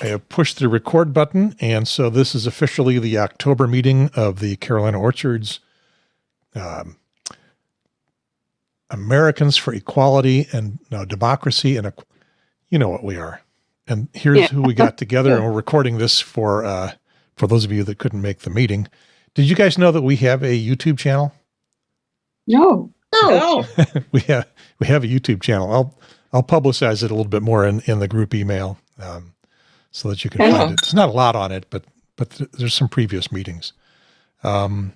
I have pushed the record button, and so this is officially the October meeting of the Carolina Orchards Americans for Equality and Democracy, and you know what we are. And here's who we got together, and we're recording this for those of you that couldn't make the meeting. Did you guys know that we have a YouTube channel? No. we have a YouTube channel. I'll publicize it a little bit more in the group email. So that you can find it. There's not a lot on it, but there's some previous meetings. What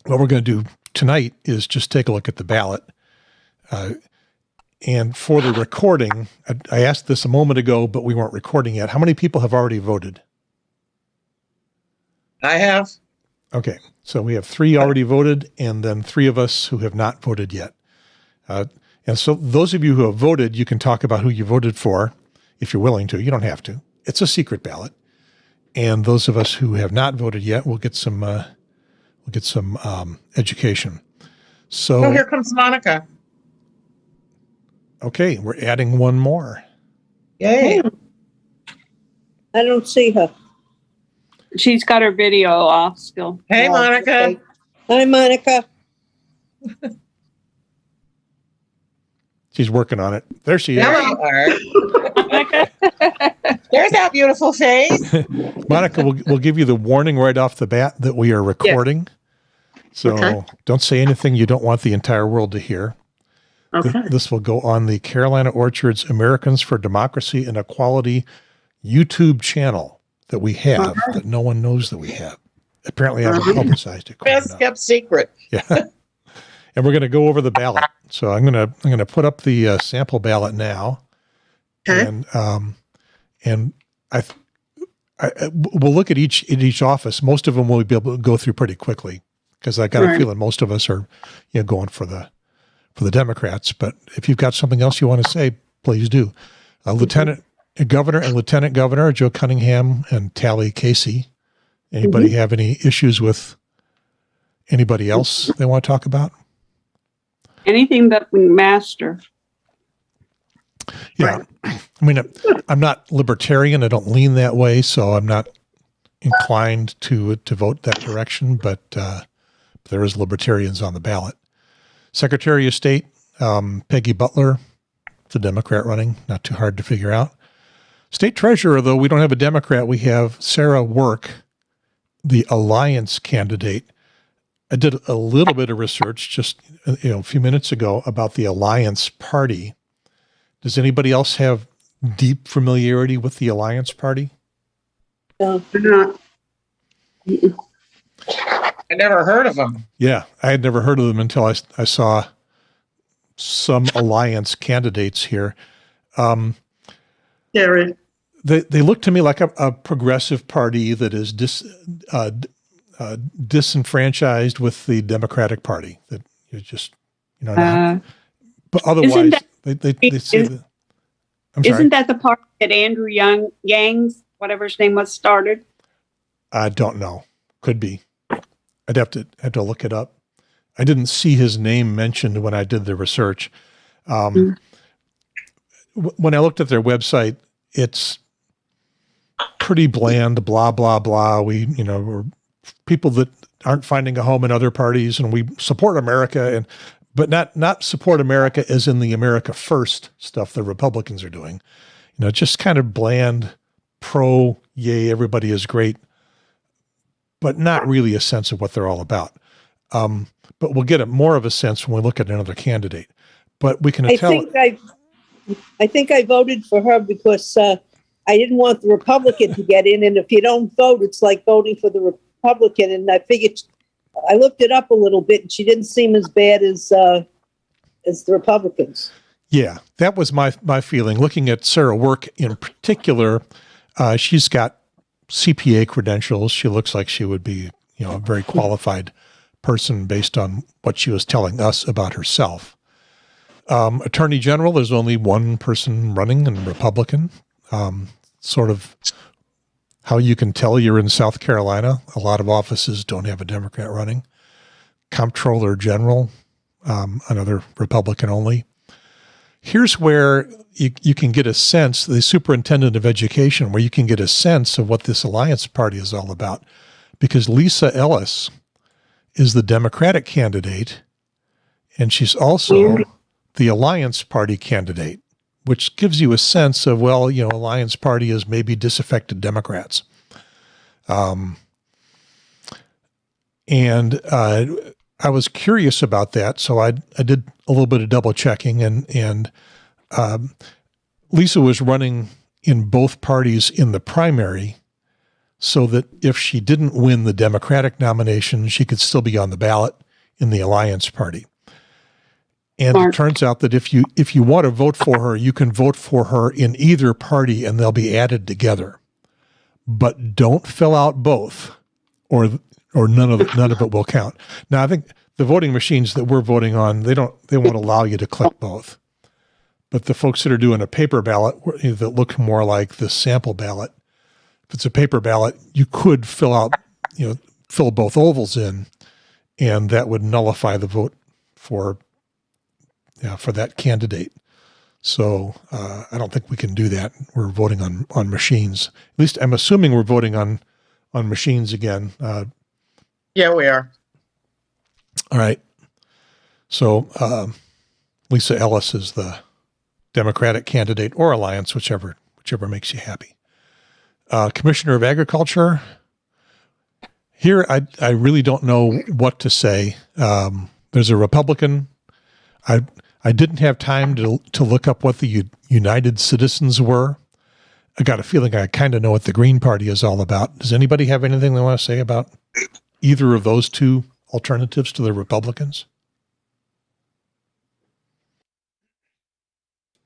we're going to do tonight is just take a look at the ballot. And for the recording, I asked this a moment ago, but we weren't recording yet. How many people have already voted? I have. Okay, so we have 3 already voted, and then 3 of us who have not voted yet. And so those of you who have voted, you can talk about who you voted for. If you're willing to, you don't have to. It's a secret ballot. And those of us who have not voted yet will get some education. So here comes Monica. Okay, we're adding one more. Yay. I don't see her. She's got her video off still. Hey, Monica. Okay. Hi, Monica. She's working on it. There she is. There you are. There's that beautiful face. Monica, we'll give you the warning right off the bat that we are recording. Yeah. So don't say anything you don't want the entire world to hear. Okay. This will go on the Carolina Orchards Americans for Democracy and Equality YouTube channel that we have, that no one knows that we have. Apparently I haven't publicized it. Best kept secret. Yeah. And we're going to go over the ballot. So I'm going to put up the sample ballot now. Okay. And we'll look at each office. Most of them we'll be able to go through pretty quickly because I got a feeling most of us are going for the Democrats. But if you've got something else you want to say, please do. Lieutenant Governor and Lieutenant Governor Joe Cunningham and Tally Casey. Anybody have any issues with anybody else they want to talk about? Anything but master. Yeah. I mean, I'm not libertarian. I don't lean that way, so I'm not inclined to vote that direction, but there is libertarians on the ballot. Secretary of State, Peggy Butler, the Democrat running, not too hard to figure out. State Treasurer, though, we don't have a Democrat. We have Sarah Work, the Alliance candidate. I did a little bit of research just a few minutes ago about the Alliance Party. Does anybody else have deep familiarity with the Alliance Party? No. I never heard of them. Yeah, I had never heard of them until I saw some Alliance candidates here. Gary. They look to me like a progressive party that is disenfranchised with the Democratic Party. That you just not. But otherwise, they say that. I'm sorry. Isn't that the party that Andrew Yang's, whatever his name was, started? I don't know. Could be. I'd have to look it up. I didn't see his name mentioned when I did the research. When I looked at their website, it's pretty bland, blah, blah, blah. We're people that aren't finding a home in other parties, and we support America, but not support America as in the America First stuff the Republicans are doing. Just kind of bland, yay, everybody is great, but not really a sense of what they're all about. But we'll get more of a sense when we look at another candidate. But we can tell. I think I voted for her because I didn't want the Republican to get in, and if you don't vote, it's like voting for the Republican. And I figured, I looked it up a little bit, and she didn't seem as bad as the Republicans. Yeah, that was my feeling. Looking at Sarah Work in particular, she's got CPA credentials. She looks like she would be, a very qualified person based on what she was telling us about herself. Attorney General, there's only one person running, and Republican. Sort of how you can tell you're in South Carolina. A lot of offices don't have a Democrat running. Comptroller General, another Republican only. here's where you can get a sense, the superintendent of education, where you can get a sense of what this alliance party is all about. Because Lisa Ellis is the Democratic candidate, and she's also the Alliance Party candidate, which gives you a sense of, well, you know, Alliance Party is maybe disaffected Democrats. And I was curious about that, so I did a little bit of double checking, and Lisa was running in both parties in the primary, so that if she didn't win the Democratic nomination, she could still be on the ballot in the Alliance Party. And Smart. it turns out that if you want to vote for her, you can vote for her in either party, and they'll be added together. But don't fill out both, or none of it will count. Now, I think the voting machines that we're voting on, they won't allow you to click both. But the folks that are doing a paper ballot that look more like the sample ballot, if it's a paper ballot, you could fill both ovals in, and that would nullify the vote for that candidate. So I don't think we can do that. We're voting on machines. At least I'm assuming we're voting on machines again. Yeah, we are. All right. So Lisa Ellis is the Democratic candidate, or Alliance, whichever makes you happy. Commissioner of Agriculture. Here, I really don't know what to say. There's a Republican. I didn't have time to look up what the United Citizens were. I got a feeling I kind of know what the Green Party is all about. Does anybody have anything they want to say about either of those two alternatives to the Republicans?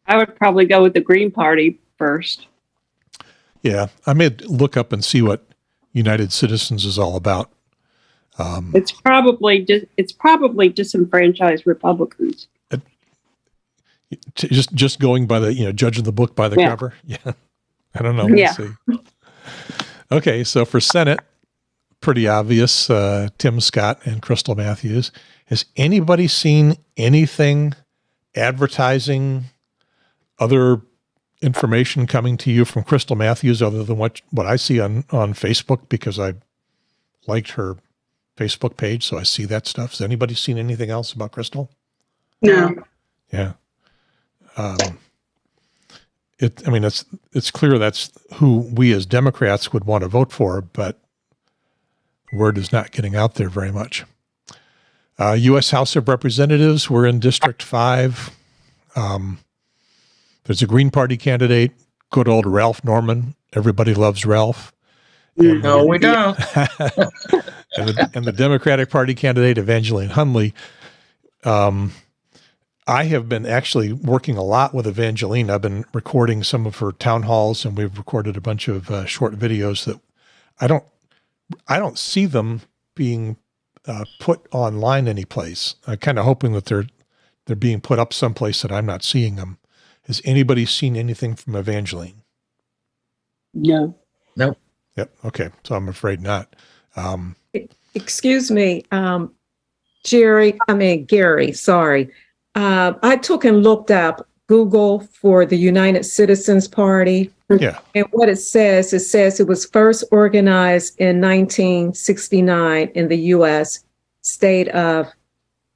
I would probably go with the Green Party first. Yeah, I may look up and see what United Citizens is all about. It's probably disenfranchised Republicans. Just going by the, judging the book by the cover. Yeah. I don't know. Yeah. We'll see. Okay. So for Senate, pretty obvious, Tim Scott and Crystal Matthews. Has anybody seen anything advertising, other information coming to you from Crystal Matthews other than what I see on Facebook, because I liked her Facebook page, so I see that stuff. Has anybody seen anything else about Crystal? No. Yeah. It's clear that's who we as Democrats would want to vote for, but word is not getting out there very much. U.S. House of Representatives, we're in District 5. There's a Green Party candidate, good old Ralph Norman. Everybody loves Ralph. No, we don't. and the Democratic Party candidate, Evangeline Hunley. I have been actually working a lot with Evangeline. I've been recording some of her town halls, and we've recorded a bunch of short videos that I don't see them being put online anyplace. I'm kind of hoping that they're being put up someplace that I'm not seeing them. Has anybody seen anything from Evangeline? No. Nope. Yep. Okay. So I'm afraid not. Excuse me, Gary, sorry. I took and looked up Google for the United Citizens Party. Yeah. And what it says it was first organized in 1969 in the U.S. state of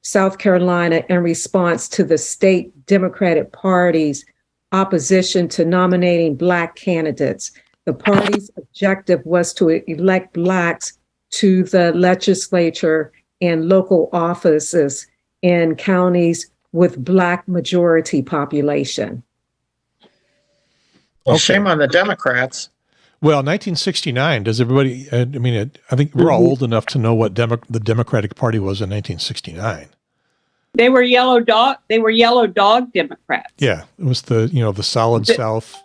South Carolina in response to the state Democratic Party's opposition to nominating Black candidates. The party's objective was to elect Blacks to the legislature and local offices in counties with Black majority population. Well, Okay. shame on the Democrats. Well, 1969, does everybody, I think we're all old enough to know what the Democratic Party was in 1969. They were yellow dog Democrats. Yeah. It was the Solid South.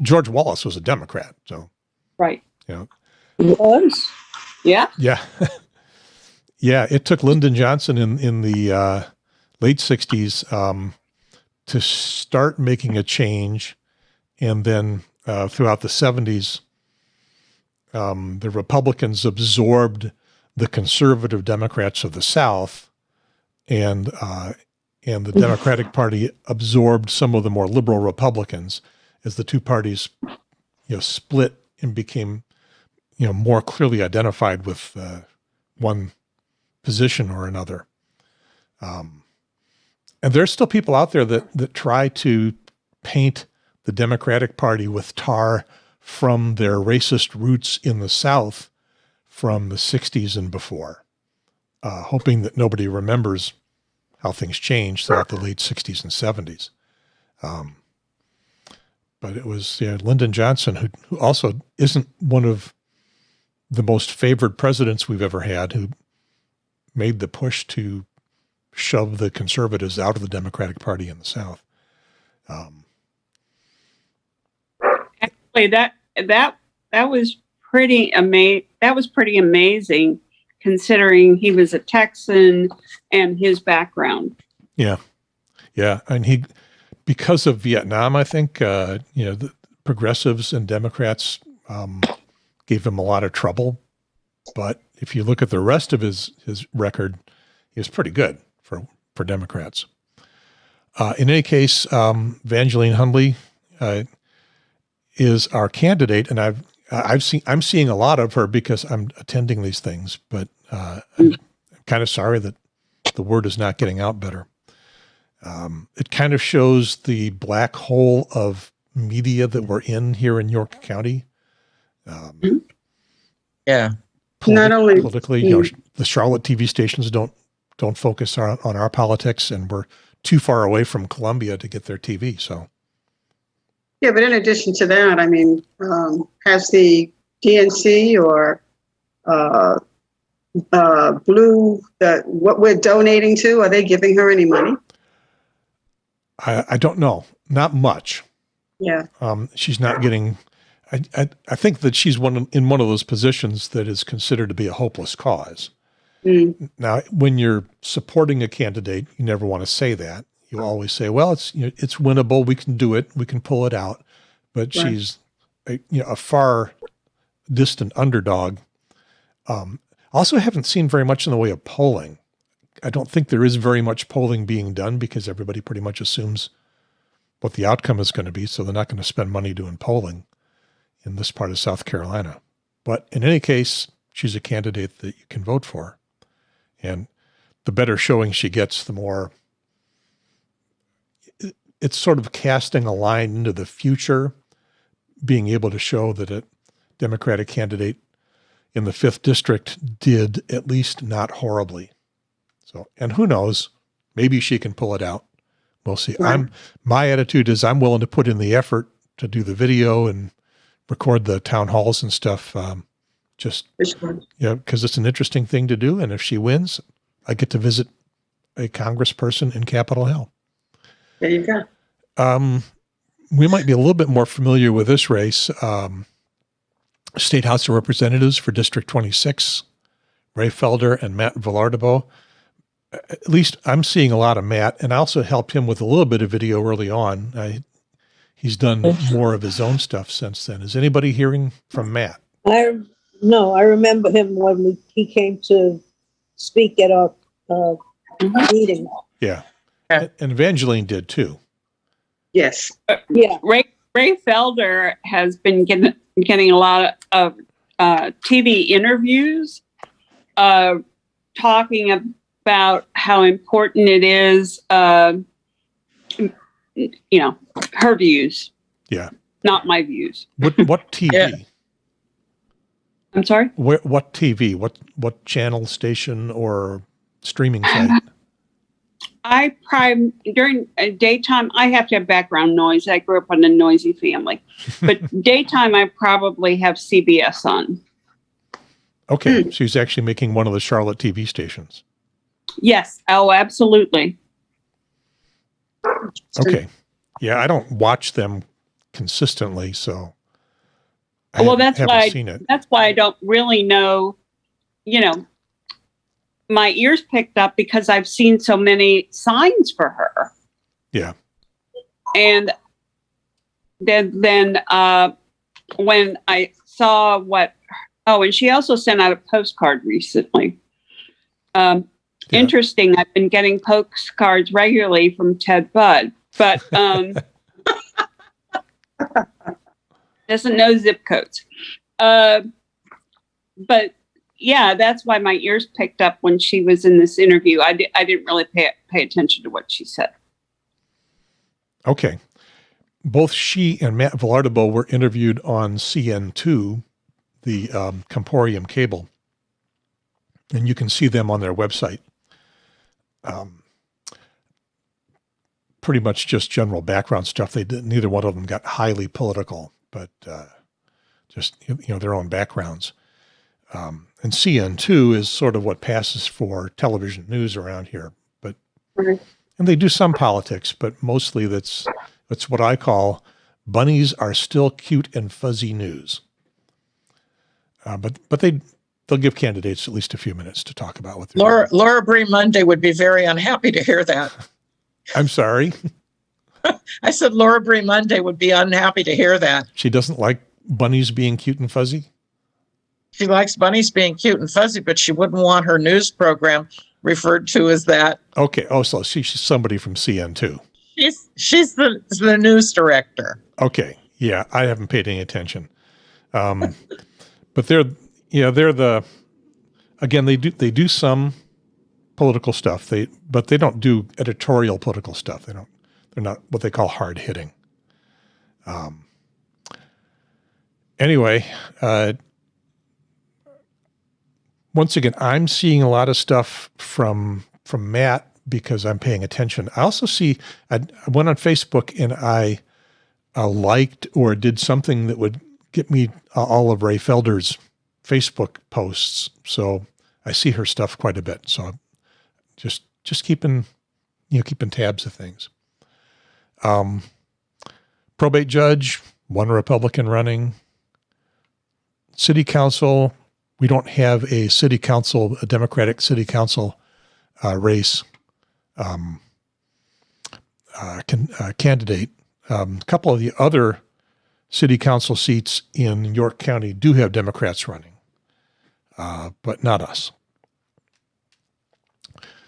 George Wallace was a Democrat. So, Right. Was? Yeah. yeah. Yeah. It took Lyndon Johnson in the late 60s to start making a change. And then throughout the 70s, the Republicans absorbed the conservative Democrats of the South, and and the Democratic Party absorbed some of the more liberal Republicans as the two parties, split and became, more clearly identified with one position or another. And there's still people out there that try to paint the Democratic Party with tar from their racist roots in the South from the 60s and before, hoping that nobody remembers how things changed throughout the late 60s and 70s. But it was Lyndon Johnson, who also isn't one of the most favored presidents we've ever had, who made the push to shove the conservatives out of the Democratic Party in the South. Actually, that was pretty amazing, considering he was a Texan and his background. Yeah, and because of Vietnam, I think the progressives and Democrats gave him a lot of trouble. But if you look at the rest of his record, he was pretty good for Democrats. In any case, Evangeline Hundley is our candidate, and I'm seeing a lot of her because I'm attending these things. But I'm kind of sorry that the word is not getting out better. It kind of shows the black hole of media that we're in here in York County. Yeah. Not only politically, the Charlotte TV stations don't focus on our politics, and we're too far away from Columbia to get their TV. So, yeah, but in addition to that, I mean, has the DNC or Blue, what we're donating to, are they giving her any money? I don't know, not much. Yeah. She's not getting. I think that she's in one of those positions that is considered to be a hopeless cause. Now, when you're supporting a candidate, you never want to say that. You always say, "Well, it's winnable. We can do it. We can pull it out." But Right. she's a far distant underdog. Also, haven't seen very much in the way of polling. I don't think there is very much polling being done because everybody pretty much assumes what the outcome is going to be, so they're not going to spend money doing polling in this part of South Carolina. But in any case, she's a candidate that you can vote for. And the better showing she gets, the more it's sort of casting a line into the future, being able to show that a Democratic candidate in the 5th district did at least not horribly. So, and who knows, maybe she can pull it out. We'll see. Right. My attitude is I'm willing to put in the effort to do the video and record the town halls and stuff. Because it's an interesting thing to do. And if she wins, I get to visit a congressperson in Capitol Hill. There you go. We might be a little bit more familiar with this race. State House of Representatives for District 26, Ray Felder and Matt Villardebeau. At least I'm seeing a lot of Matt, and I also helped him with a little bit of video early on. He's done more of his own stuff since then. Is anybody hearing from Matt? No, I remember him when he came to speak at our meeting. Yeah. And Evangeline did too. Yes. Yeah. Ray Felder has been getting a lot of TV interviews talking about how important it is, her views. Yeah. Not my views. What TV? Yeah. I'm sorry? What TV? What channel, station, or streaming site? During daytime, I have to have background noise. I grew up in a noisy family. But daytime, I probably have CBS on. Okay. She's actually making one of the Charlotte TV stations. Yes. Oh, absolutely. Okay. Yeah, I don't watch them consistently, so That's why seen it. That's why I don't really know. My ears picked up because I've seen so many signs for her. Yeah. And then when I saw and she also sent out a postcard recently. Yeah. Interesting. I've been getting postcards regularly from Ted Budd, but doesn't know zip codes. But yeah, that's why my ears picked up when she was in this interview. I didn't really pay attention to what she said. Okay. Both she and Matt Villardo were interviewed on CN2, the Comporium cable, and you can see them on their website. Pretty much just general background stuff. Neither one of them got highly political, but just their own backgrounds. And CN2 is sort of what passes for television news around here, but and they do some politics, but mostly that's what I call bunnies are still cute and fuzzy news. But they'll give candidates at least a few minutes to talk about what they're doing. Laura Bree Monday would be very unhappy to hear that. I'm sorry. I said Laura Bree Monday would be unhappy to hear that. She doesn't like bunnies being cute and fuzzy? She likes bunnies being cute and fuzzy, but she wouldn't want her news program referred to as that. Okay. Oh, so she's somebody from CN2. She's the news director. Okay. Yeah, I haven't paid any attention. But they're the, again, they do some political stuff. But they don't do editorial political stuff. They're not what they call hard hitting. Anyway, once again, I'm seeing a lot of stuff from Matt because I'm paying attention. I also see, I went on Facebook and I liked or did something that would get me all of Ray Felder's Facebook posts. So I see her stuff quite a bit. So I'm just keeping tabs of things. Probate judge, one Republican running. City council, we don't have a Democratic city council race candidate. A couple of the other city council seats in York County do have Democrats running, but not us.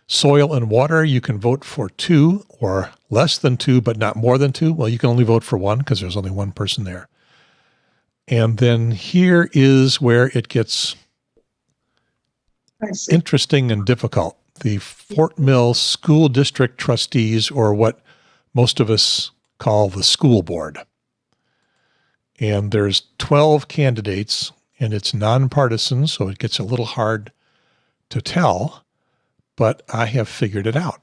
Soil and water, you can vote for 2 or less than 2, but not more than 2. Well, you can only vote for 1 because there's only one person there. And then here is where it gets interesting and difficult. The Fort Mill School District Trustees, or what most of us call the school board. And there's 12 candidates, and it's nonpartisan, so it gets a little hard to tell, but I have figured it out.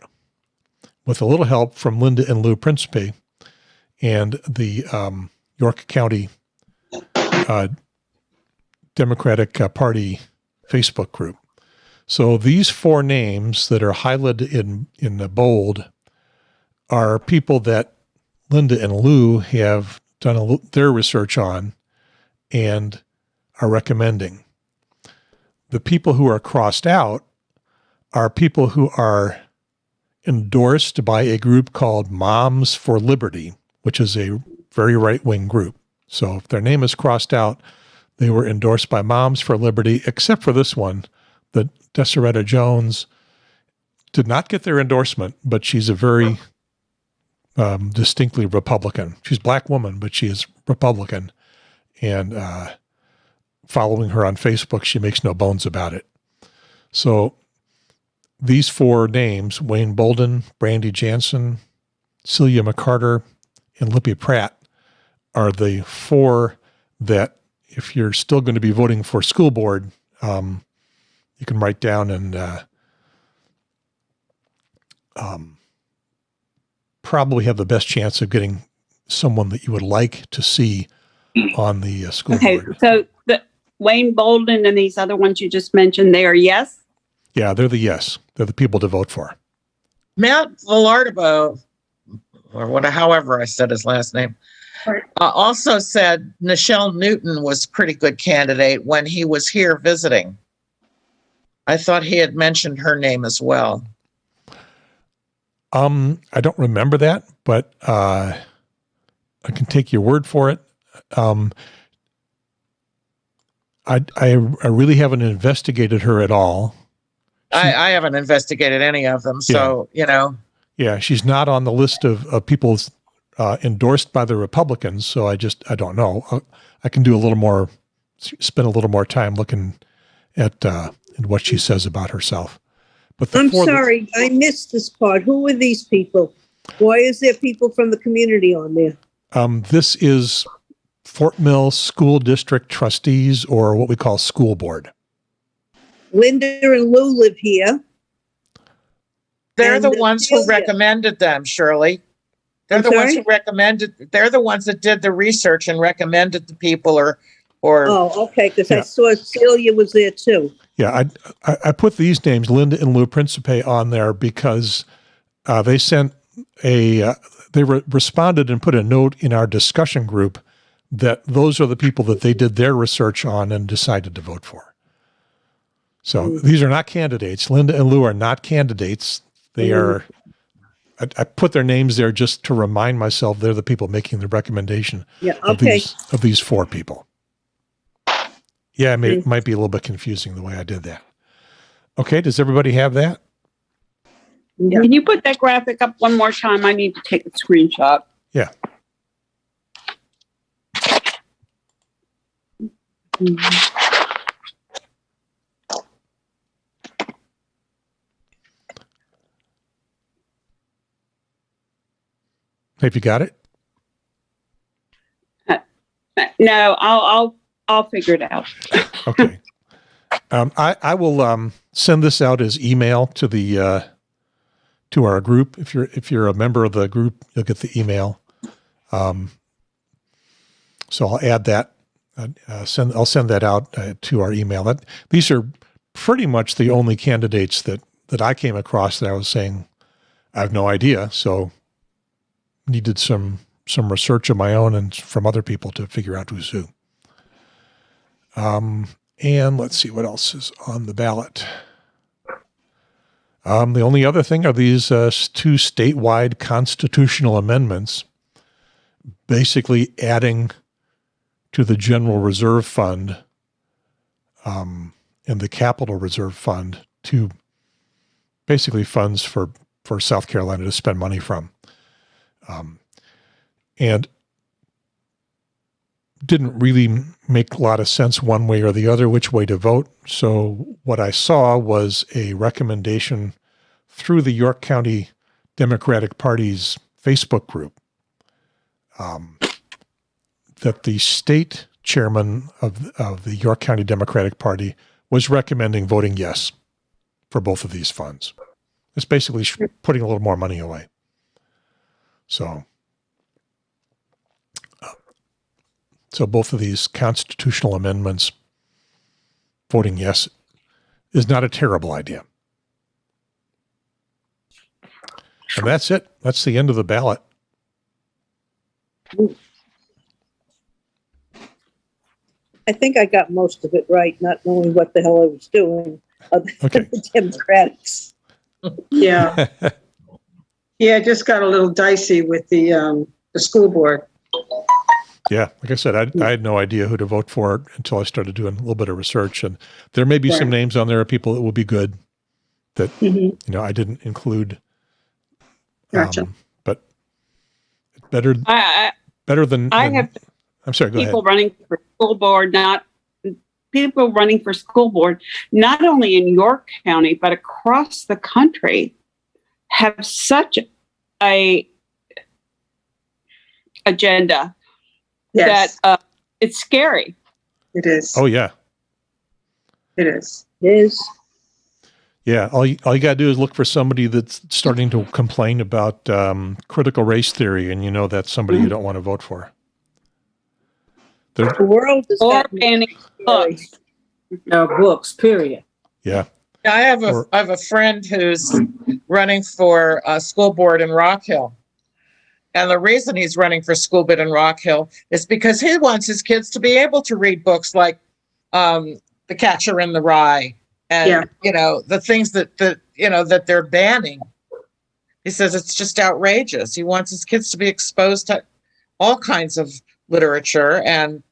With a little help from Linda and Lou Principe and the York County Democratic Party Facebook group. So these 4 names that are highlighted in the bold are people that Linda and Lou have done their research on and are recommending. The people who are crossed out are people who are endorsed by a group called Moms for Liberty, which is a very right-wing group. So if their name is crossed out, they were endorsed by Moms for Liberty, except for this one, that Desoretta Jones did not get their endorsement, but she's a very distinctly Republican. She's a black woman, but she is Republican. And following her on Facebook, she makes no bones about it. So these 4 names, Wayne Bolden, Brandy Jansen, Celia McCarter, and Lippy Pratt, are the 4 that, if you're still going to be voting for school board, you can write down and probably have the best chance of getting someone that you would like to see on the school board. Okay, so the Wayne Bolden and these other ones you just mentioned, they are yes? Yeah, they're the yes. They're the people to vote for. Matt Villardo, or however I said his last name, also said Nichelle Newton was a pretty good candidate when he was here visiting. I thought he had mentioned her name as well. I don't remember that, but I can take your word for it. I really haven't investigated her at all. I haven't investigated any of them, so Yeah, she's not on the list of people endorsed by the Republicans, so I don't know. I can do spend a little more time looking at what she says about herself. But I'm sorry, I missed this part. Who are these people? Why is there people from the community on there? This is Fort Mill School District trustees, or what we call school board. Linda and Lou live here. they're And the ones who Celia. recommended them, Shirley. They're I'm the ones sorry? who recommended. They're the ones that did the research and recommended the people, or Oh, okay, because I Yeah. saw Celia was there too. Yeah, I put these names, Linda and Lou Principe, on there because they sent responded and put a note in our discussion group that those are the people that they did their research on and decided to vote for. So these are not candidates. Linda and Lou are not candidates. They are. I put their names there just to remind myself they're the people making the recommendation Yeah, of okay. these four people. Yeah, it might be a little bit confusing the way I did that. Okay, does everybody have that? Can you put that graphic up one more time? I need to take a screenshot. Yeah. Have you got it? No, I'll figure it out. Okay. I will send this out as email to the to our group. If you're a member of the group, you'll get the email. So I'll add that. I'll send that out to our email. These are pretty much the only candidates that I came across that I was saying I have no idea. So needed some research of my own and from other people to figure out who's who. And let's see what else is on the ballot. The only other thing are these two statewide constitutional amendments, basically adding to the General Reserve Fund and the Capital Reserve Fund to basically funds for South Carolina to spend money from. And didn't really make a lot of sense one way or the other which way to vote. So what I saw was a recommendation through the York County Democratic Party's Facebook group that the state chairman of the York County Democratic Party was recommending voting yes for both of these funds. It's basically putting a little more money away. So both of these constitutional amendments, voting yes, is not a terrible idea. And that's it. That's the end of the ballot. I think I got most of it right, not knowing what the hell I was doing. Other Okay. than the Democrats. Yeah. Yeah, it just got a little dicey with the school board. Yeah, like I said, I had no idea who to vote for until I started doing a little bit of research. And there may be some Right. names on there of people that will be good that, Mhm. I didn't include. Gotcha. But better than I have I'm sorry, go ahead. people running for school board, not only in York County, but across the country have such a agenda Yes, that it's scary. it is. Oh, yeah. It is. Is Yeah, all you got to do is look for somebody that's starting to complain about critical race theory, and that's somebody you don't want to vote for. the world is Or gotten banning scary. books. Books, period. Yeah, I have a friend who's running for school board in Rock Hill. And the reason he's running for school board in Rock Hill is because he wants his kids to be able to read books like The Catcher in the Rye and the things that they're banning. He says it's just outrageous. He wants his kids to be exposed to all kinds of literature and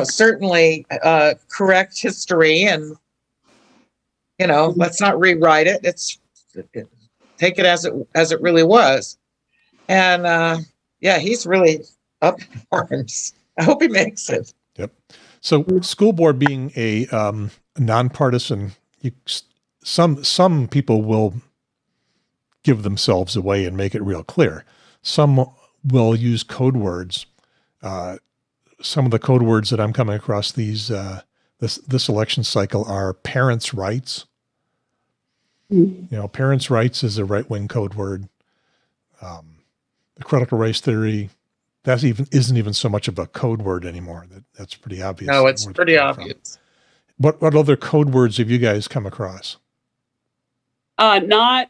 certainly correct history and let's not rewrite it. Take it as it really was. And yeah, he's really up in arms. I hope he makes it. Yep. So school board being a nonpartisan, some people will give themselves away and make it real clear. Some will use code words. Some of the code words that I'm coming across this election cycle are parents' rights. Parents' rights is a right-wing code word. The critical race theory, isn't even so much of a code word anymore. That's pretty obvious. No, it's pretty obvious. What other code words have you guys come across? Not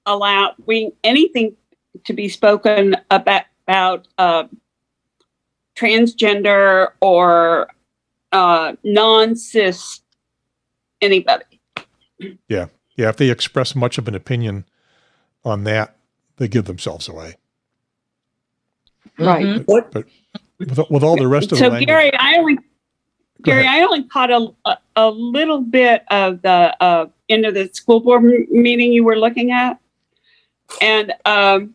allowing anything to be spoken about transgender or non-cis anybody. Yeah. If they express much of an opinion on that, they give themselves away. Right. Mhm. But with all the rest of the So language, Gary, I only caught a little bit of the end of the school board meeting you were looking at, and a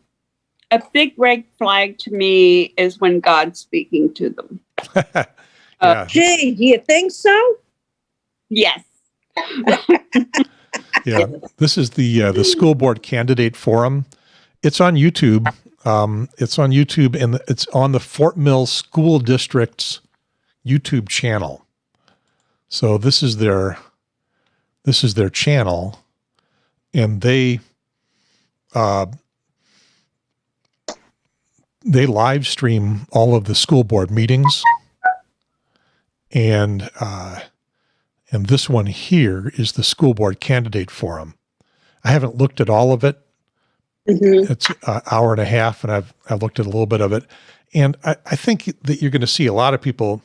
big red flag to me is when God's speaking to them. yeah, Gee, do you think so? Yes. yeah. This is the school board candidate forum. It's on YouTube. And it's on the Fort Mill School District's YouTube channel. So this is their channel, and they live stream all of the school board meetings, and this one here is the school board candidate forum. I haven't looked at all of it. Mm-hmm. It's an hour and a half, and I've looked at a little bit of it, and I think that you're going to see a lot of people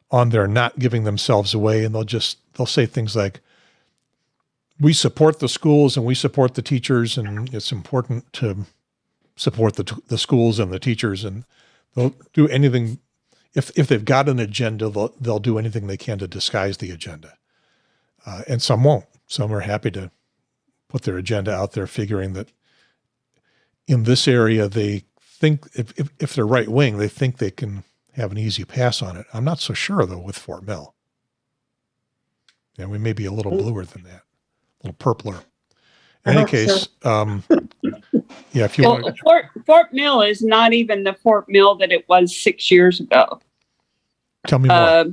on there not giving themselves away, and they'll say things like, "We support the schools and we support the teachers, and it's important to support the schools and the teachers," and they'll do anything if they've got an agenda, they'll do anything they can to disguise the agenda, and some won't. Some are happy to put their agenda out there, figuring that in this area, they think if they're right wing, they think they can have an easy pass on it. I'm not so sure though with Fort Mill. Yeah, we may be a little bluer than that, a little purpler. In any case, yeah, if you want to, Fort Mill is not even the Fort Mill that it was 6 years ago. tell me more.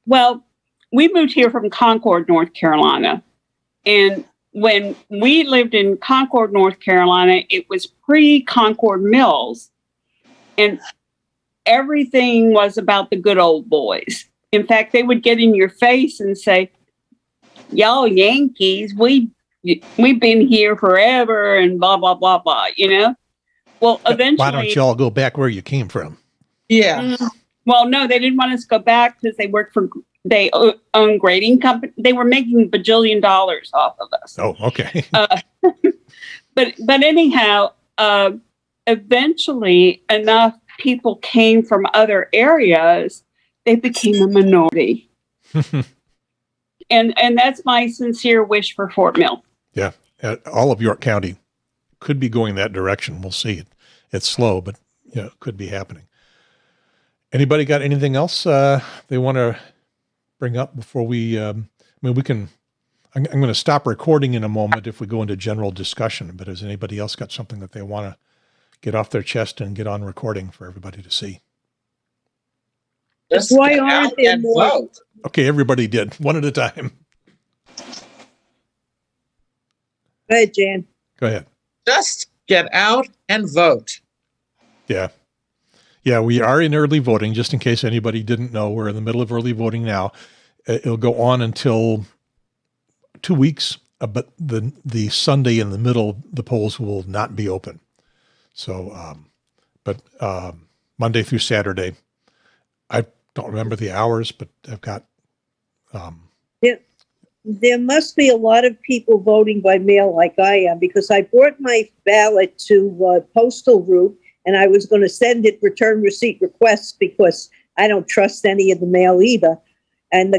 Well, we moved here from Concord, North Carolina, and when we lived in Concord, North Carolina, it was pre-Concord Mills, and everything was about the good old boys. In fact, they would get in your face and say, "Y'all Yankees, we've been here forever," and blah, blah, blah, blah, Well, eventually... Why don't y'all go back where you came from? Yeah. Well, no, they didn't want us to go back because they own grading company. They were making bajillion dollars off of us. Oh, okay. But anyhow, eventually enough people came from other areas, they became a minority. And that's my sincere wish for Fort Mill. Yeah, all of York County could be going that direction. We'll see. It's slow, but it could be happening. Anybody got anything else they want to bring up before we? We can. I'm going to stop recording in a moment if we go into general discussion. But has anybody else got something that they want to get off their chest and get on recording for everybody to see? Just Why get aren't out there and more? vote. Okay, everybody did one at a time. Go ahead, Jan. Go ahead. Just get out and vote. Yeah. Yeah, we are in early voting, just in case anybody didn't know. We're in the middle of early voting now. It'll go on until 2 weeks, but the Sunday in the middle, the polls will not be open. So, but Monday through Saturday, I don't remember the hours, but I've got... There must be a lot of people voting by mail like I am, because I brought my ballot to postal route, and I was going to send it return receipt requests because I don't trust any of the mail either. And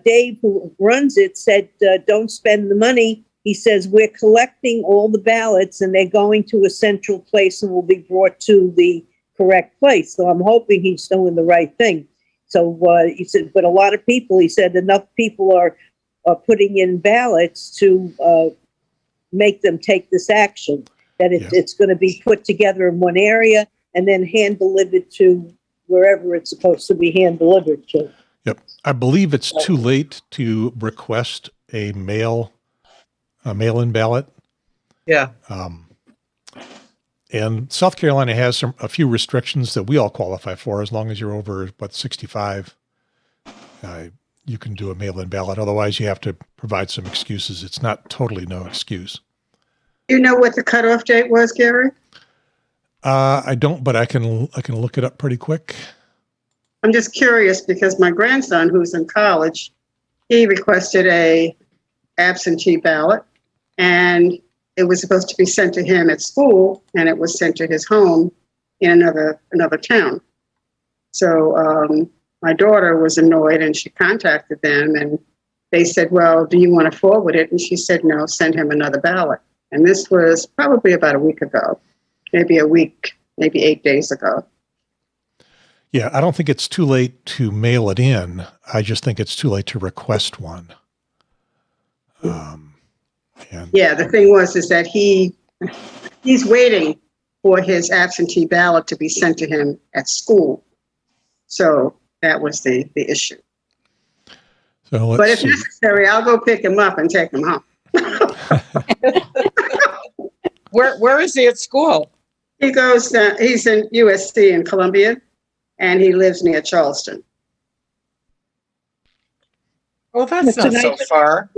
Dave, who runs it, said, don't spend the money. He says, we're collecting all the ballots and they're going to a central place and will be brought to the correct place. So I'm hoping he's doing the right thing. So he said, but a lot of people, he said, enough people are putting in ballots to make them take this action, that it's going to be put together in one area and then hand delivered to wherever it's supposed to be hand delivered to. Yep. I believe it's too late to request a mail-in ballot. Yeah. And South Carolina has a few restrictions that we all qualify for. As long as you're over 65, you can do a mail-in ballot. Otherwise, you have to provide some excuses. It's not totally no excuse. You know what the cutoff date was, Gary? I don't, but I can look it up pretty quick. I'm just curious because my grandson, who's in college, he requested a absentee ballot, and it was supposed to be sent to him at school, and it was sent to his home in another town. So my daughter was annoyed, and she contacted them, and they said, well, do you want to forward it? And she said, no, send him another ballot. And this was probably about a week ago, maybe 8 days ago. Yeah, I don't think it's too late to mail it in. I just think it's too late to request one. Yeah, the thing is that he's waiting for his absentee ballot to be sent to him at school. So that was the issue. So but if necessary, I'll go pick him up and take him home. Where is he at school? He goes, he's in USC in Columbia, and he lives near Charleston. Well, that's not so far.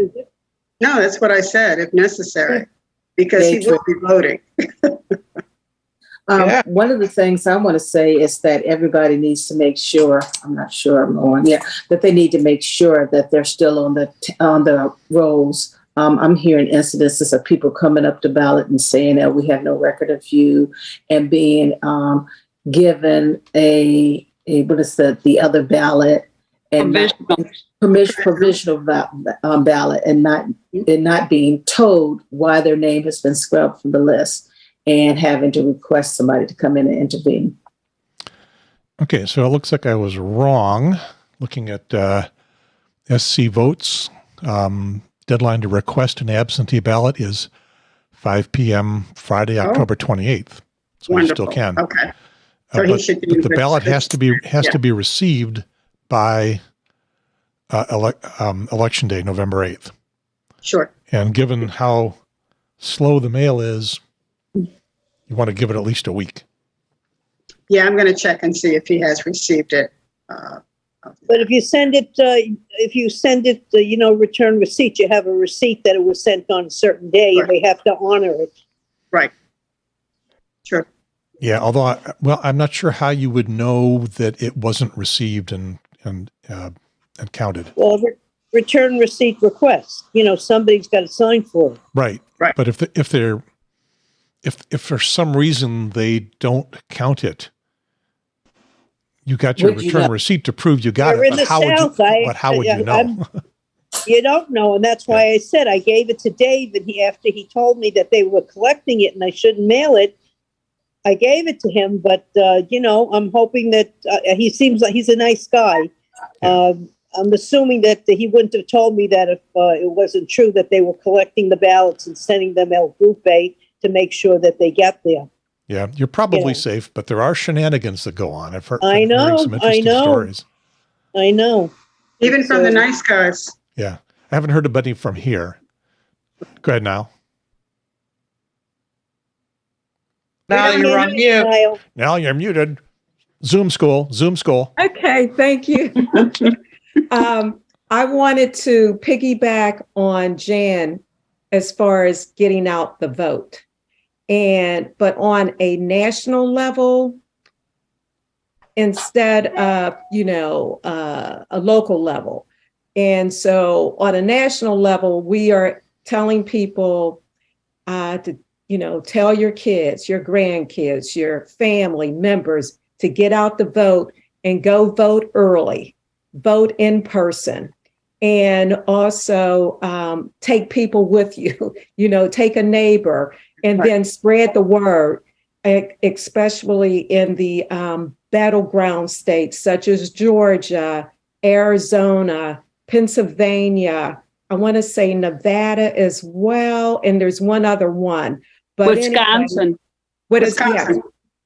No, that's what I said, if necessary, because he will be voting. One of the things I want to say is that everybody needs to make sure, I'm not sure I'm on, that they need to make sure that they're still on the rolls. I'm hearing incidences of people coming up to ballot and saying that we have no record of you, and being given the other ballot and provisional ballot, and not being told why their name has been scrubbed from the list, and having to request somebody to come in and intervene. Okay, so it looks like I was wrong looking at SC votes. Deadline to request an absentee ballot is 5 p.m. Friday, October 28th. So Wonderful. you still can. Okay. So he should but the ballot has to be received by election day, November 8th. Sure. And given how slow the mail is, you want to give it at least a week. Yeah, I'm going to check and see if he has received it. But if you send it, return receipt, you have a receipt that it was sent on a certain day, and they have to honor it. Right. Sure. Yeah, although, I'm not sure how you would know that it wasn't received and counted. Well, return receipt request. Somebody's got to sign for it. Right. Right. But if for some reason they don't count it, you got your return receipt to prove you got You're it. in the South. How would you know? You don't know, and that's why I said I gave it to Dave, and after he told me that they were collecting it and I shouldn't mail it, I gave it to him. But I'm hoping that he seems like he's a nice guy. Yeah. I'm assuming that he wouldn't have told me that if it wasn't true that they were collecting the ballots and sending them El Grupe to make sure that they get there. Yeah, you're probably safe, but there are shenanigans that go on. I've heard I know, some interesting stories. I know. Even from the nice guys. Yeah. I haven't heard of any from here. Go ahead now. Now you're on mute. Now you're muted. Zoom school. Okay, thank you. I wanted to piggyback on Jan as far as getting out the vote. But on a national level, instead of, a local level. And so on a national level, we are telling people to, tell your kids, your grandkids, your family members to get out the vote and go vote early. vote in person, and also take people with you, take a neighbor, and then spread the word, especially in the battleground states such as Georgia, Arizona, Pennsylvania. I want to say Nevada as well, and there's one other one. But Wisconsin. Anyway, what is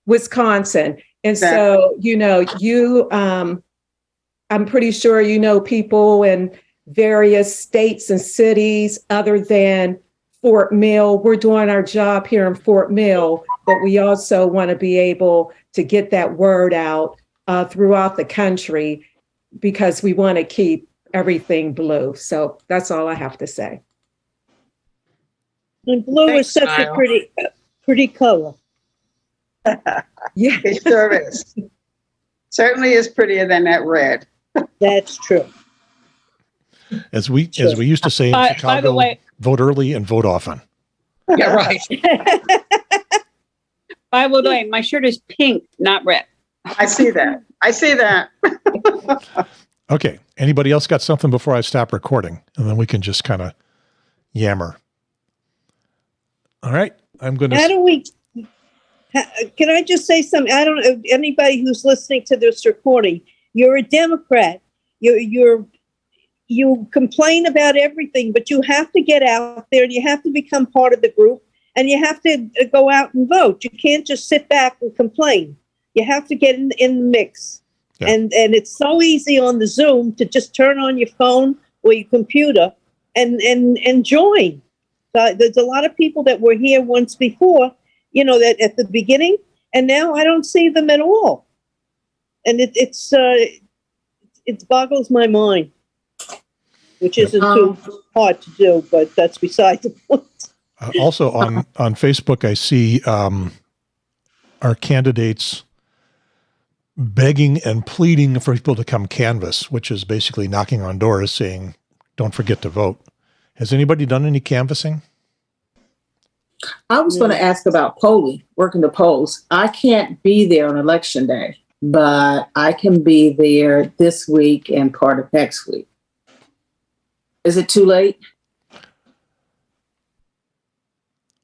Wisconsin. And so, I'm pretty sure, people in various states and cities other than Fort Mill. We're doing our job here in Fort Mill, but we also want to be able to get that word out throughout the country because we want to keep everything blue. So that's all I have to say. And blue Thanks, is such Niall. a pretty color. Yeah. It sure is. Certainly is prettier than that red. That's true. As we used to say in Chicago, by the way, vote early and vote often. Yeah, right. by the way, my shirt is pink, not red. I see that. I see that. Okay. Anybody else got something before I stop recording? And then we can just kind of yammer. All right. I'm going How to. do we, can I just say something? I don't know, anybody who's listening to this recording, you're a Democrat. You complain about everything, but you have to get out there and you have to become part of the group and you have to go out and vote. You can't just sit back and complain. You have to get in the mix. Yeah. And it's so easy on the Zoom to just turn on your phone or your computer and join. There's a lot of people that were here once before, that at the beginning, and now I don't see them at all. And it boggles my mind, which isn't too hard to do, but that's beside the point. Also on Facebook, I see our candidates begging and pleading for people to come canvass, which is basically knocking on doors saying, don't forget to vote. Has anybody done any canvassing? I was going to ask about polling, working the polls. I can't be there on election day, but I can be there this week and part of next week. Is it too late?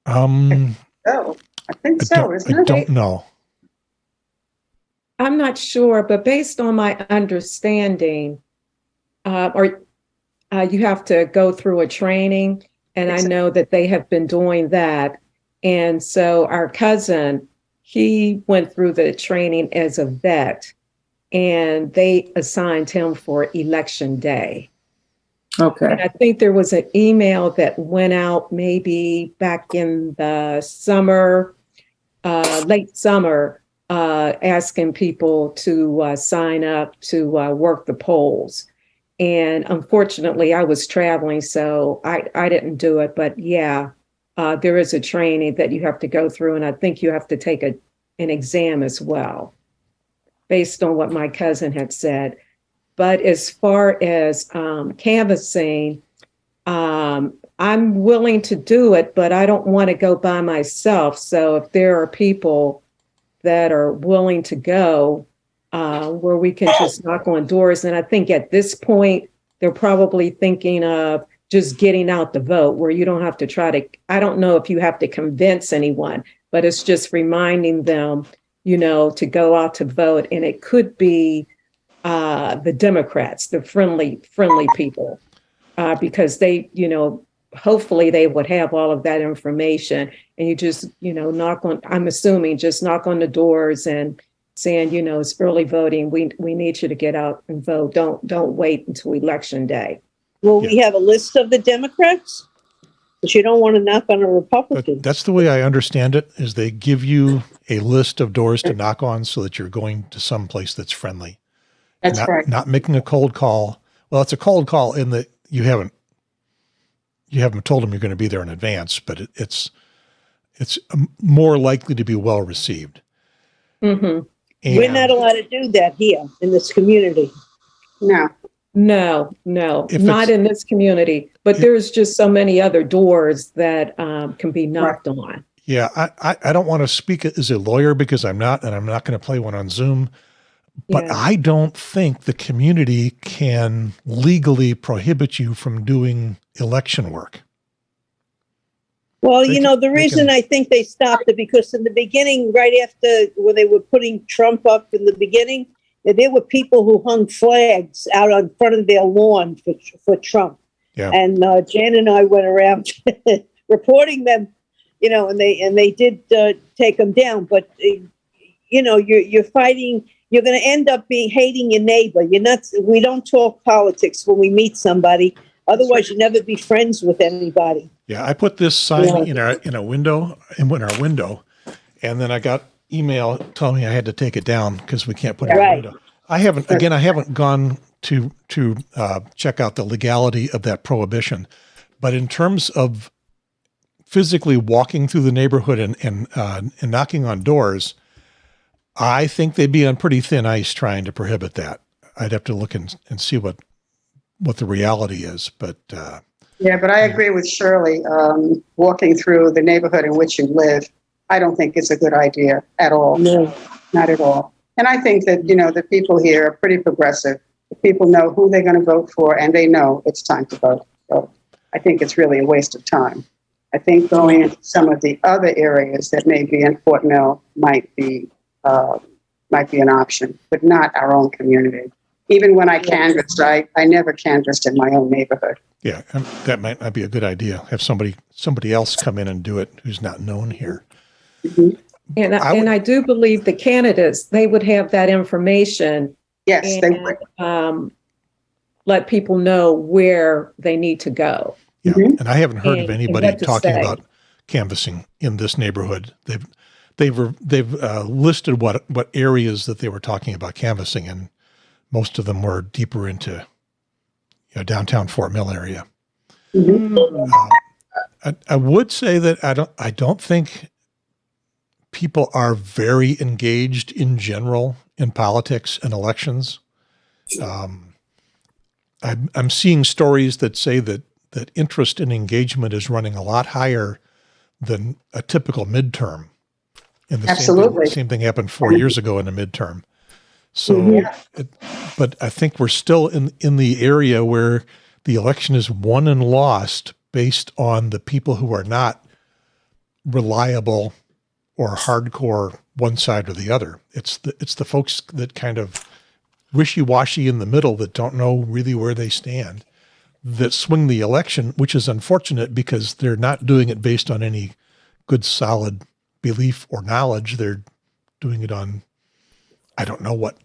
Oh, I think so, isn't I it? don't know. I'm not sure, but based on my understanding, you have to go through a training, and I know that they have been doing that. And so our cousin, he went through the training as a vet, and they assigned him for election day. Okay. And I think there was an email that went out maybe back in the summer, late summer, asking people to sign up to work the polls. And unfortunately, I was traveling, so I didn't do it. But yeah, there is a training that you have to go through, and I think you have to take an exam as well, based on what my cousin had said. But as far as canvassing, I'm willing to do it, but I don't want to go by myself. So if there are people that are willing to go, where we can just knock on doors. And I think at this point, they're probably thinking of just getting out the vote, where you don't have to I don't know if you have to convince anyone, but it's just reminding them, to go out to vote. And it could be the Democrats, the friendly people, because they, hopefully they would have all of that information. And you just, I'm assuming just knock on the doors and saying, it's early voting. We need you to get out and vote. Don't wait until election day. Will we have a list of the Democrats? Because you don't want to knock on a Republican. That's the way I understand it, is they give you a list of doors to knock on so that you're going to some place that's friendly. That's right. Not making a cold call. Well, it's a cold call in that you haven't told them you're going to be there in advance, but it's more likely to be well received. Mm-hmm. We're not allowed to do that here in this community. No. No, not in this community. But there's just so many other doors that can be knocked on. Yeah, I don't want to speak as a lawyer because I'm not, and I'm not going to play one on Zoom. But Yeah. I don't think the community can legally prohibit you from doing election work. Well, They you can- know, the they reason can- I think they stopped it because in the beginning, right after when they were putting Trump up in the beginning, there were people who hung flags out on front of their lawn for Trump. Yeah. And Jan and I went around reporting them, you know, and they did take them down. But you know, you're fighting. You're going to end up hating your neighbor. You're not. We don't talk politics when we meet somebody. Otherwise, you never be friends with anybody. Yeah, I put this sign Yeah. in our window, and then I got email telling me I had to take it down because we can't put it in Right. the window. I haven't gone to check out the legality of that prohibition, but in terms of physically walking through the neighborhood and knocking on doors, I think they'd be on pretty thin ice trying to prohibit that. I'd have to look and see what the reality is, but Yeah, but I agree with Shirley. Walking through the neighborhood in which you live, I don't think it's a good idea at all. No. Not at all. And I think that, you know, the people here are pretty progressive. The people know who they're going to vote for, and they know it's time to vote. So I think it's really a waste of time. I think going into some of the other areas that may be in Fort Mill might be an option, but not our own community. Even when I canvassed, I never canvassed in my own neighborhood. yeah, that might not be a good idea. Have somebody else come in and do it who's not known here. Mhm. And I would- I do believe the candidates, they would have that information Yes, they and would. let people know where they need to go. Yeah, Mhm. and I haven't heard of And anybody what to talking say. about canvassing in this neighborhood. They've listed what areas that they were talking about canvassing, and most of them were deeper into downtown Fort Mill area. Mhm. I would say that I don't think people are very engaged in general in politics and elections. I'm seeing stories that say that interest and engagement is running a lot higher than a typical midterm. And the Absolutely. same thing happened 4 years ago in a midterm. So, Mhm. but I think we're still in the area where the election is won and lost based on the people who are not reliable or hardcore one side or the other. It's the folks that kind of wishy-washy in the middle that don't know really where they stand that swing the election, which is unfortunate because they're not doing it based on any good solid belief or knowledge. They're doing it on don't know what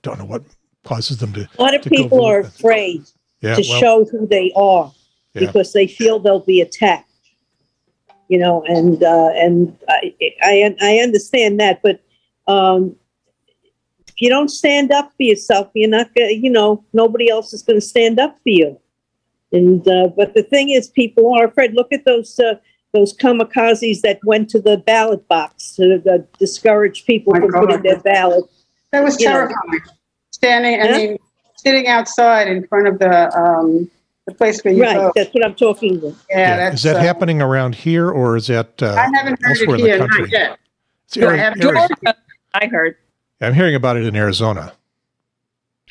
causes them to. A lot of to go people vote. are afraid Yeah, to well, show who they are Yeah. because they feel they'll be attacked. You know, and I understand that, but if you don't stand up for yourself, you're not gonna, you know, nobody else is going to stand up for you. And but the thing is, people are afraid. Look at those kamikazes that went to the ballot box to discourage people My from God. putting their ballot. That was You know. terrifying. Standing, I Huh? mean, sitting outside in front of the place where you Right, vote. that's what I'm talking about. Yeah, is that's. that happening around here or is that I haven't heard elsewhere it in the here, country? not yet. It's No, I haven't Georgia, I heard. I'm hearing about it in Arizona.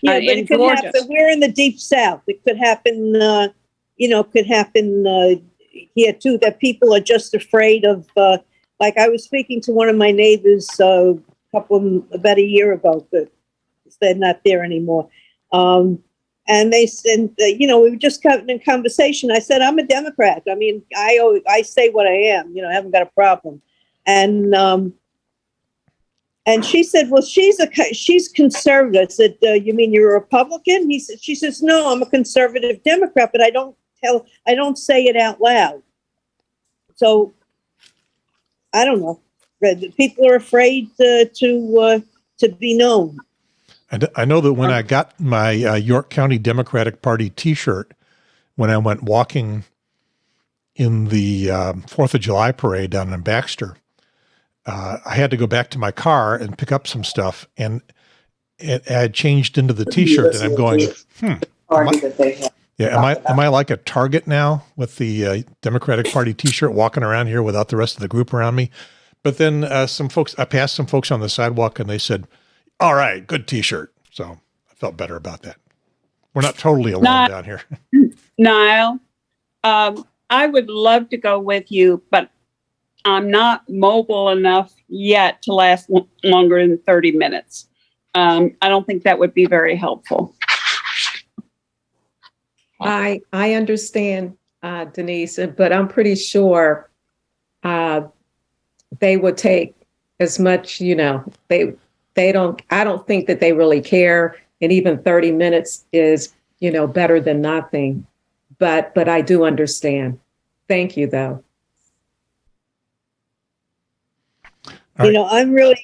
Yeah, but in it could Georgia. happen. We're in the deep south. It could happen. Here too. That people are just afraid of. Like I was speaking to one of my neighbors about a year ago, but they're not there anymore. And they said, we were just having a conversation. I said, I'm a Democrat. I mean, I say what I am. You know, I haven't got a problem. And she said, well, she's conservative. I said, you mean you're a Republican? She says, no, I'm a conservative Democrat, but I don't say it out loud. So I don't know. People are afraid to be known. I know that when I got my York County Democratic Party T-shirt, when I went walking in the 4th of July parade down in Baxter, I had to go back to my car and pick up some stuff, and I had changed into the T-shirt, and I'm going, Party that they have. yeah, am I like a target now with the Democratic Party T-shirt walking around here without the rest of the group around me? But then I passed some folks on the sidewalk, and they said, all right, good T-shirt. So I felt better about that. We're not totally alone Not- down here. Niall, I would love to go with you, but I'm not mobile enough yet to last longer than 30 minutes. I don't think that would be very helpful. I understand, Denise, but I'm pretty sure they would take as much, they don't, I don't think that they really care. And even 30 minutes is, better than nothing. But I do understand. Thank you, though. All right. I'm really,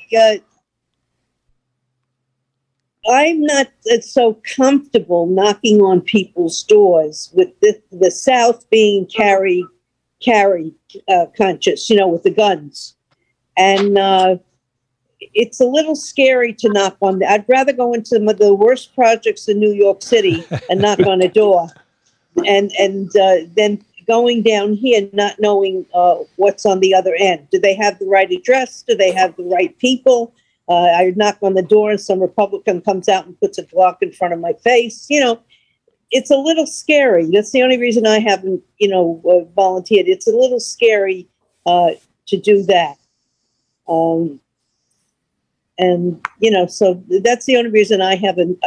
I'm not so comfortable knocking on people's doors with the South being carry conscious, with the guns. And it's a little scary to knock on. I'd rather go into some of the worst projects in New York City and knock on a door, and then going down here not knowing what's on the other end. Do they have the right address? Do they have the right people? I knock on the door and some Republican comes out and puts a block in front of my face. It's a little scary. That's the only reason I haven't, volunteered. It's a little scary to do that. So that's the only reason I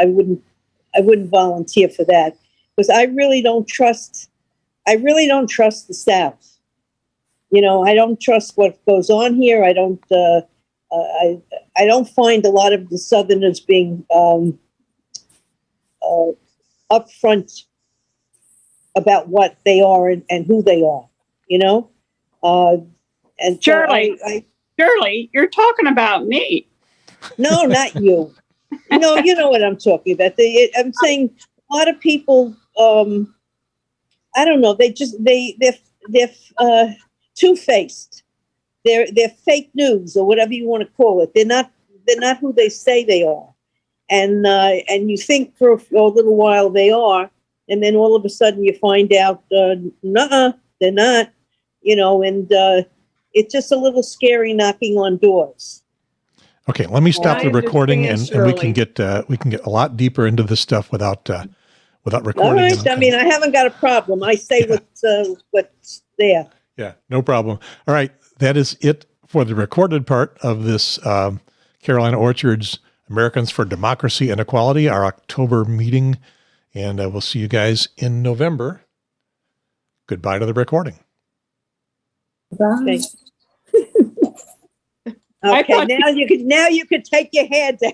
wouldn't volunteer for that, because I really don't trust the South. I don't trust what goes on here. I don't find a lot of the Southerners being upfront about what they are and who they are, and so Shirley, you're talking about me. no, not you. You know what I'm talking about. I'm saying a lot of people, I don't know. They're two-faced. They're fake news or whatever you want to call it. They're not who they say they are. And you think for a little while they are, and then all of a sudden you find out, nuh-uh, they're not, and it's just a little scary knocking on doors. Okay, let me stop I the recording and understand, we can get a lot deeper into this stuff without recording. All right. I mean, I haven't got a problem. I say what's there. Yeah, no problem. All right, that is it for the recorded part of this Carolina Orchards Americans for Democracy and Equality, our October meeting, and we'll see you guys in November. Goodbye to the recording. Bye. Okay, now you can take your head down.